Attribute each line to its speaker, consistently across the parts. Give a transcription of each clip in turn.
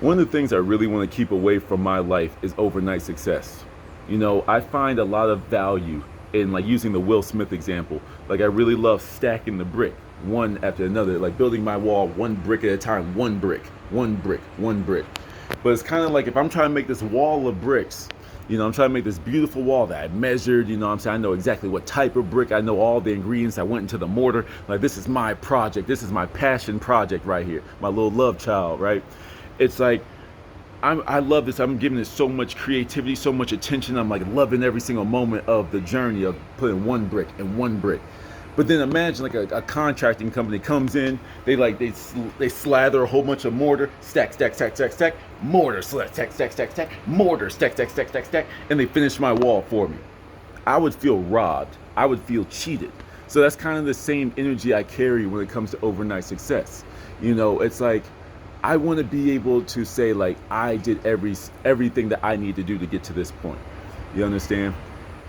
Speaker 1: One of the things I really want to keep away from my life is overnight success. I find a lot of value in like using the Will Smith example. Like I really love stacking the brick one after another, like building my wall one brick at a time, one brick, one brick, one brick. But it's kind of like if I'm trying to make this wall of bricks, I'm trying to make this beautiful wall that I measured, I'm saying I know exactly what type of brick, I know all the ingredients, I went into the mortar, like this is my project, this is my passion project right here, my little love child, right? It's like I love this. I'm giving it so much creativity, so much attention. I'm like loving every single moment of the journey of putting one brick and one brick. But then imagine like a contracting company comes in, they slather a whole bunch of mortar, stack, stack, stack, stack, stack, mortar, stack, stack, stack, stack, stack, mortar, stack, stack, stack, stack, stack, and they finish my wall for me. I would feel robbed. I would feel cheated. So that's kind of the same energy I carry when it comes to overnight success. It's like I want to be able to say like I did everything that I need to do to get to this point. You understand?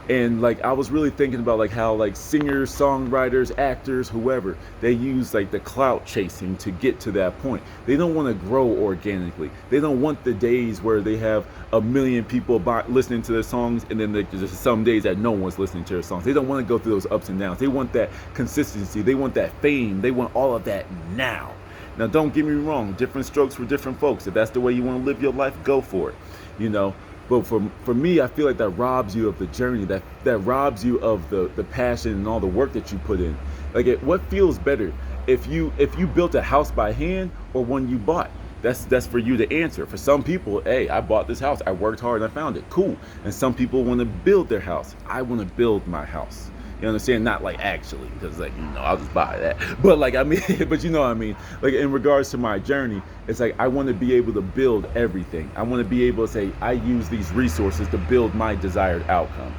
Speaker 1: And like I was really thinking about like how like singers, songwriters, actors, whoever, they use like the clout chasing to get to that point. They don't want to grow organically. They don't want the days where they have a million people listening to their songs and then there's just some days that no one's listening to their songs. They don't want to go through those ups and downs. They want that consistency. They want that fame. They want all of that now. Now, don't get me wrong, different strokes for different folks. If that's the way you want to live your life, go for it, But for me, I feel like that robs you of the journey, that robs you of the passion and all the work that you put in. Like, what feels better, if you built a house by hand or one you bought? That's for you to answer. For some people, hey, I bought this house, I worked hard and I found it, cool. And some people want to build their house. I want to build my house. You understand? Not like actually, because like, I'll just buy that. But like, I mean, but you know what I mean? Like in regards to my journey, it's like, I want to be able to build everything. I want to be able to say, I use these resources to build my desired outcome,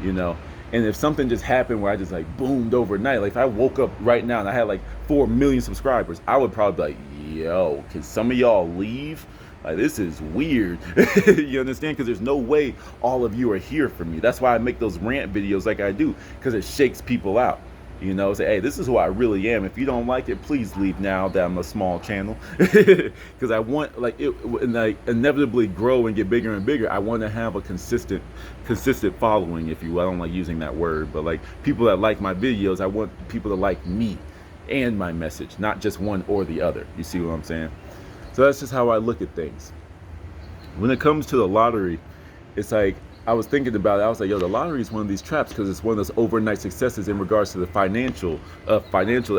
Speaker 1: And if something just happened where I just like boomed overnight, like if I woke up right now and I had like 4 million subscribers, I would probably be like, yo, can some of y'all leave? Like, this is weird. You understand? Because there's no way all of you are here for me. That's why I make those rant videos like I do, because it shakes people out. Say, hey, this is who I really am. If you don't like it, please leave now that I'm a small channel. Because I want, like, it, and like inevitably grow and get bigger and bigger. I want to have a consistent following, if you will. I don't like using that word, but like people that like my videos, I want people to like me and my message, not just one or the other. You see what I'm saying? So that's just how I look at things. When it comes to the lottery, it's like, I was thinking about it. I was like, yo, the lottery is one of these traps because it's one of those overnight successes in regards to the financial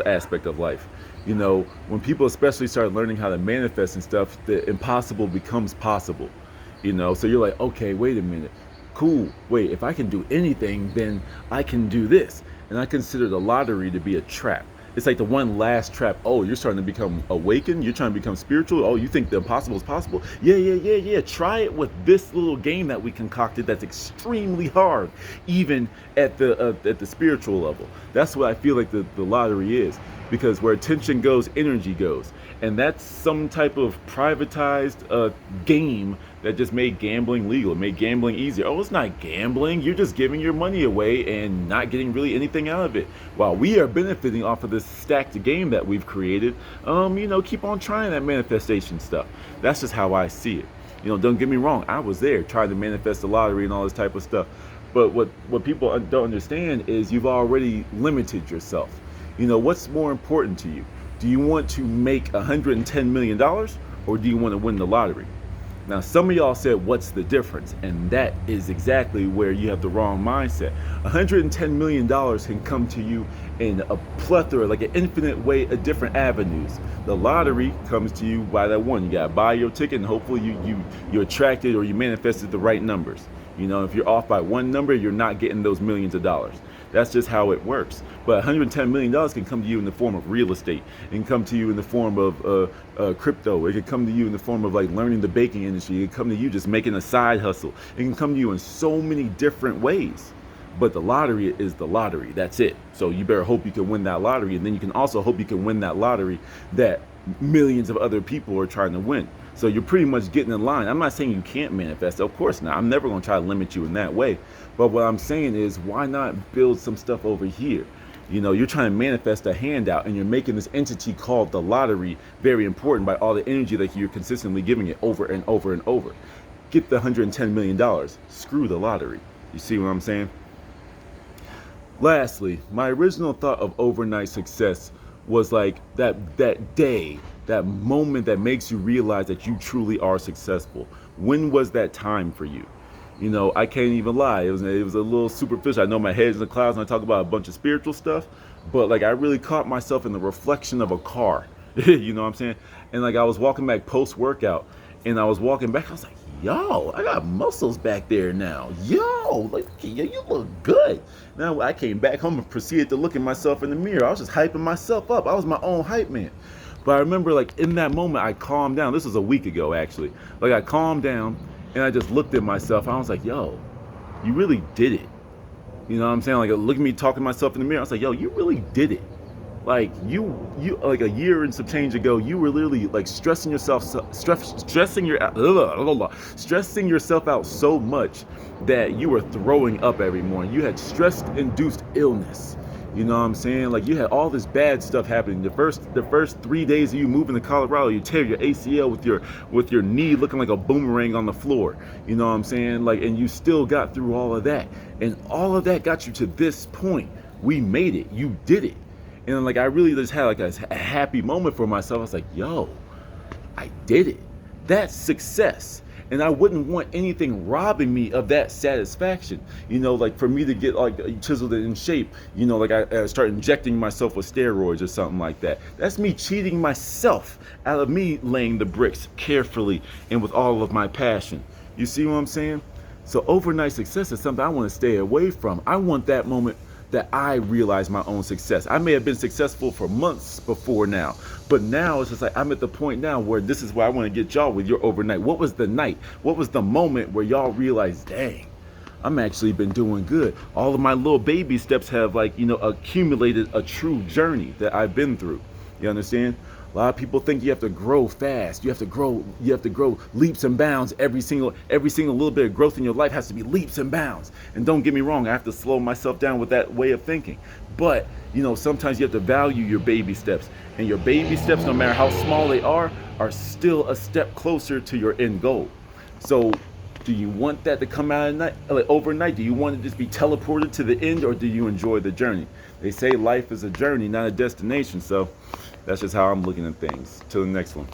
Speaker 1: aspect of life. When people especially start learning how to manifest and stuff, the impossible becomes possible. So you're like, okay, wait a minute. Cool. Wait, if I can do anything, then I can do this. And I consider the lottery to be a trap. It's like the one last trap. Oh, you're starting to become awakened. You're trying to become spiritual. Oh, you think the impossible is possible? Yeah. Try it with this little game that we concocted that's extremely hard, even at the spiritual level. That's what I feel like the lottery is. Because where attention goes, energy goes. And that's some type of privatized game that just made gambling legal, made gambling easier. Oh, it's not gambling. You're just giving your money away and not getting really anything out of it. While we are benefiting off of this stacked game that we've created, keep on trying that manifestation stuff. That's just how I see it. Don't get me wrong. I was there trying to manifest the lottery and all this type of stuff. But what people don't understand is you've already limited yourself. What's more important to you? Do you want to make $110 million or do you want to win the lottery? Now, some of y'all said, what's the difference? And that is exactly where you have the wrong mindset. $110 million can come to you in a plethora, like an infinite way of different avenues. The lottery comes to you by that one. You got to buy your ticket and hopefully you attracted or you manifested the right numbers. If you're off by one number, you're not getting those millions of dollars. That's just how it works. But $110 million can come to you in the form of real estate. It can come to you in the form of crypto. It can come to you in the form of like learning the baking industry. It can come to you just making a side hustle. It can come to you in so many different ways. But the lottery is the lottery. That's it. So you better hope you can win that lottery. And then you can also hope you can win that lottery that millions of other people are trying to win. So you're pretty much getting in line. I'm not saying you can't manifest. Of course not. I'm never going to try to limit you in that way. But what I'm saying is, why not build some stuff over here? You know, you're trying to manifest a handout, and you're making this entity called the lottery very important by all the energy that you're consistently giving it over and over and over. Get the $110 million. Screw the lottery. You see what I'm saying? Lastly, my original thought of overnight success was like that day, that moment that makes you realize that you truly are successful. When was that time for you? You know, I can't even lie. It was a little superficial. I know my head's in the clouds and I talk about a bunch of spiritual stuff, but like I really caught myself in the reflection of a car. You know what I'm saying? And like I was walking back post workout, and I was walking back. I was like, yo, I got muscles back there now. Yo, like, yeah, you look good. Now I came back home and proceeded to look at myself in the mirror. I was just hyping myself up. I was my own hype man. But I remember like in that moment, I calmed down. This was a week ago, actually. Like I calmed down and I just looked at myself. I was like, yo, you really did it. You know what I'm saying? Like look at me talking to myself in the mirror. I was like, yo, you really did it. Like you like a year and some change ago, you were literally like stressing yourself out so much that you were throwing up every morning. You had stress-induced illness. You know what I'm saying? Like you had all this bad stuff happening. The first 3 days of you moving to Colorado, you tear your ACL with your knee looking like a boomerang on the floor. You know what I'm saying? Like, and you still got through all of that, and all of that got you to this point. We made it. You did it. And like I really just had like a happy moment for myself. I was like, yo, I did it. That's success. And I wouldn't want anything robbing me of that satisfaction. You know, like for me to get like chiseled in shape, you know, like I start injecting myself with steroids or something like that. That's me cheating myself out of me laying the bricks carefully and with all of my passion. You see what I'm saying? So overnight success is something I want to stay away from. I want that moment that I realize my own success. I may have been successful for months before now, but now it's just like I'm at the point now where this is where I want to get y'all with your overnight. What was the night? What was the moment where y'all realized, dang, I'm actually been doing good. All of my little baby steps have like, you know, accumulated a true journey that I've been through. You understand? A lot of people think you have to grow fast. You have to grow leaps and bounds. Every single little bit of growth in your life has to be leaps and bounds. And don't get me wrong, I have to slow myself down with that way of thinking. But, you know, sometimes you have to value your baby steps. And your baby steps, no matter how small they are still a step closer to your end goal. So do you want that to come out at night, like overnight? Do you want to just be teleported to the end, or do you enjoy the journey? They say life is a journey, not a destination. So that's just how I'm looking at things. Till the next one.